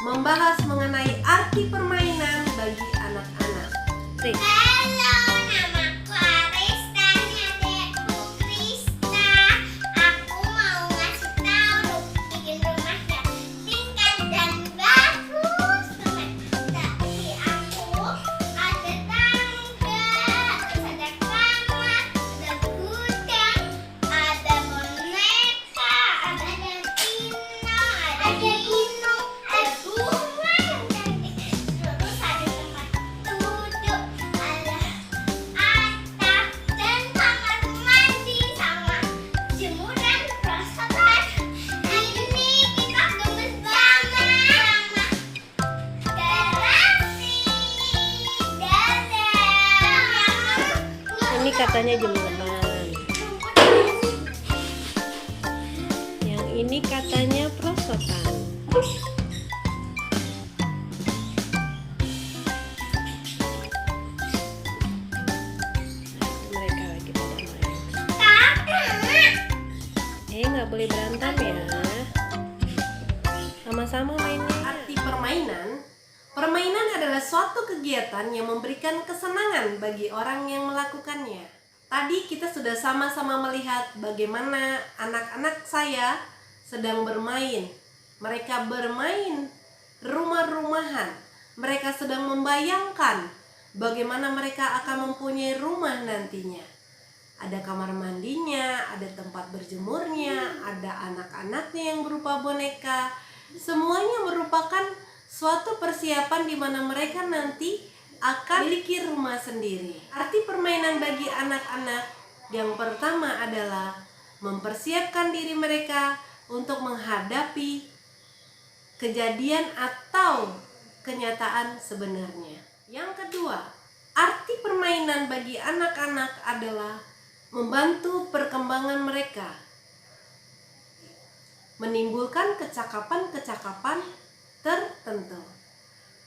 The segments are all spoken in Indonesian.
membahas mengenai arti permainan bagi anak-anak. Halo, namaku Arista, ini adekku Krista. Aku mau ngasih tahu bikin rumah yang tingkat dan bagus banget. Tapi aku ada tangga, terus ada kamar, ada gudang, ada boneka, ada Tino, ada Dino, ada bunga yang cantik. Terus ada tempat duduk, ada atap dan kamar mandi sama jemuran prosotan. Ini kita gemes banget sama garasi. Dadah. Ini katanya jemuran. Yang ini katanya prosotan. Mereka lagi pada main. Nggak boleh berantem ya. Sama-sama mainnya. Arti permainan. Permainan adalah suatu kegiatan yang memberikan kesenangan bagi orang yang melakukannya. Tadi kita sudah sama-sama melihat bagaimana anak-anak saya sedang bermain. Mereka bermain rumah-rumahan. Mereka sedang membayangkan bagaimana mereka akan mempunyai rumah nantinya. Ada kamar mandinya, ada tempat berjemurnya, ada anak-anaknya yang berupa boneka. Semuanya merupakan suatu persiapan di mana mereka nanti akan memiliki rumah sendiri. Arti permainan bagi anak-anak yang pertama adalah mempersiapkan diri mereka untuk menghadapi kejadian atau kenyataan sebenarnya. Yang kedua, arti permainan bagi anak-anak adalah membantu perkembangan mereka, menimbulkan kecakapan-kecakapan tertentu.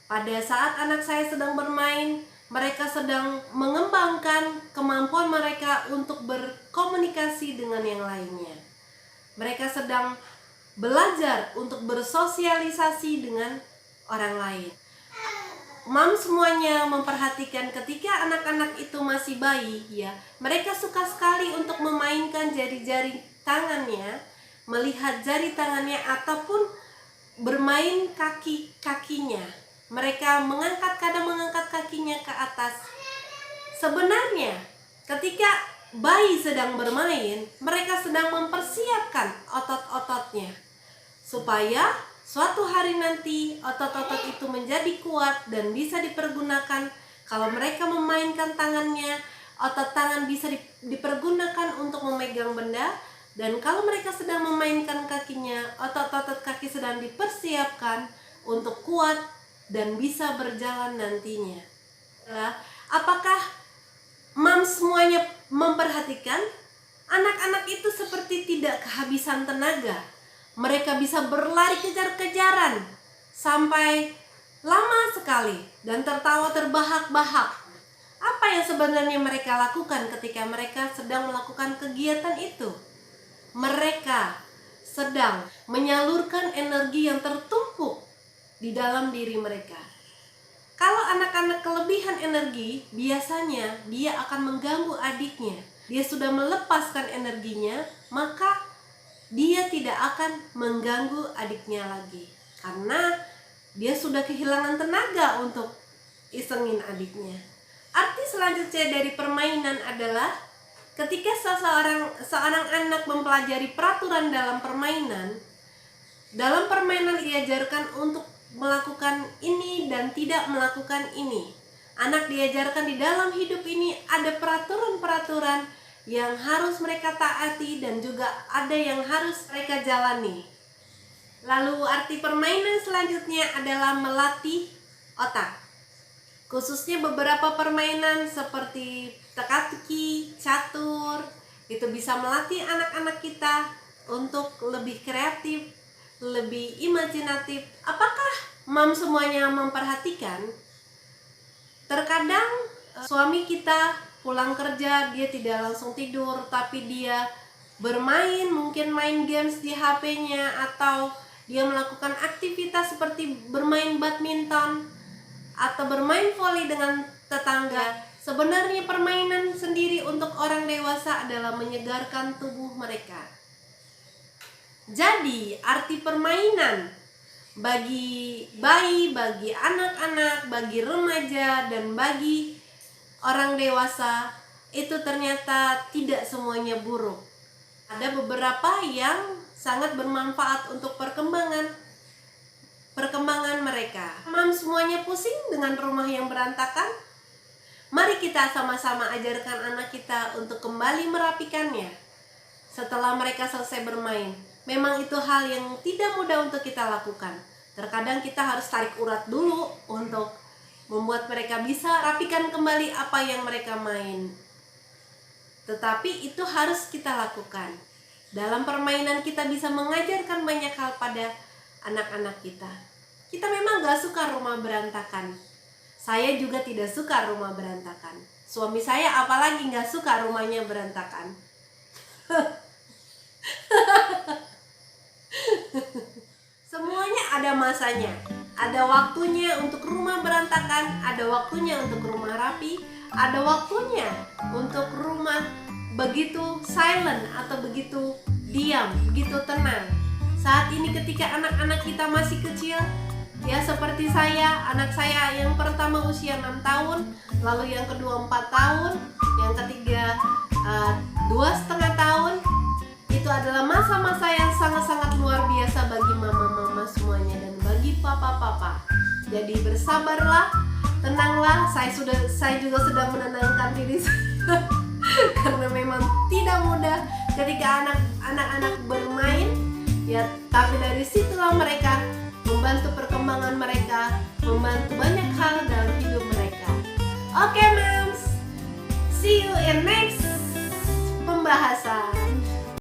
Pada saat anak saya sedang bermain, mereka sedang mengembangkan kemampuan mereka untuk berkomunikasi dengan yang lainnya. Mereka sedang belajar untuk bersosialisasi dengan orang lain. Mam semuanya memperhatikan ketika anak-anak itu masih bayi, ya, mereka suka sekali untuk memainkan jari-jari tangannya, melihat jari tangannya ataupun bermain kaki-kakinya. Mereka kadang mengangkat kakinya ke atas. Sebenarnya ketika bayi sedang bermain, mereka sedang mempersiapkan otot-ototnya supaya suatu hari nanti otot-otot itu menjadi kuat dan bisa dipergunakan. Kalau mereka memainkan tangannya, otot tangan bisa dipergunakan untuk memegang benda. Dan kalau mereka sedang memainkan kakinya, otot-otot kaki sedang dipersiapkan untuk kuat dan bisa berjalan nantinya. Apakah mam semuanya memperhatikan? Anak-anak itu seperti tidak kehabisan tenaga. Mereka bisa berlari kejar-kejaran sampai lama sekali dan tertawa terbahak-bahak. Apa yang sebenarnya mereka lakukan ketika mereka sedang melakukan kegiatan itu? Mereka sedang menyalurkan energi yang tertumpuk di dalam diri mereka. Kalau anak-anak kelebihan energi, biasanya dia akan mengganggu adiknya. Dia sudah melepaskan energinya, maka dia tidak akan mengganggu adiknya lagi. Karena dia sudah kehilangan tenaga untuk isengin adiknya. Arti selanjutnya dari permainan adalah ketika seorang anak mempelajari peraturan dalam permainan diajarkan untuk melakukan ini dan tidak melakukan ini. Anak diajarkan di dalam hidup ini ada peraturan-peraturan yang harus mereka taati dan juga ada yang harus mereka jalani. Lalu arti permainan selanjutnya adalah melatih otak. Khususnya beberapa permainan seperti teka-teki, catur, itu bisa melatih anak-anak kita untuk lebih kreatif, lebih imajinatif. Apakah mam semuanya memperhatikan? Terkadang suami kita pulang kerja, dia tidak langsung tidur, tapi dia bermain, mungkin main games di HP-nya, atau dia melakukan aktivitas seperti bermain badminton atau bermain voli dengan tetangga. Sebenarnya permainan sendiri untuk orang dewasa adalah menyegarkan tubuh mereka. Jadi, arti permainan bagi bayi, bagi anak-anak, bagi remaja, dan bagi orang dewasa itu ternyata tidak semuanya buruk. Ada beberapa yang sangat bermanfaat untuk perkembangan mereka. Semuanya pusing dengan rumah yang berantakan? Mari kita sama-sama ajarkan anak kita untuk kembali merapikannya setelah mereka selesai bermain. Memang itu hal yang tidak mudah untuk kita lakukan. Terkadang kita harus tarik urat dulu untuk membuat mereka bisa rapikan kembali apa yang mereka main. Tetapi itu harus kita lakukan. Dalam permainan kita bisa mengajarkan banyak hal pada anak-anak kita. Kita memang gak suka rumah berantakan. Saya juga tidak suka rumah berantakan. Suami saya apalagi gak suka rumahnya berantakan. Semuanya ada masanya. Ada waktunya untuk rumah berantakan, ada waktunya untuk rumah rapi, ada waktunya untuk rumah begitu silent atau begitu diam, begitu tenang. Saat ini ketika anak-anak kita masih kecil, ya seperti saya, anak saya yang pertama usia 6 tahun, lalu yang kedua 4 tahun, yang ketiga 2,5 tahun. Itu adalah masa-masa yang sangat-sangat luar biasa bagi mama-mama semuanya dan bagi papa-papa. Jadi bersabarlah, tenanglah. Saya juga sedang menenangkan diri saya karena memang tidak mudah ketika anak-anak bermain, ya. Tapi dari situlah mereka membantu perkembangan mereka, membantu banyak hal dalam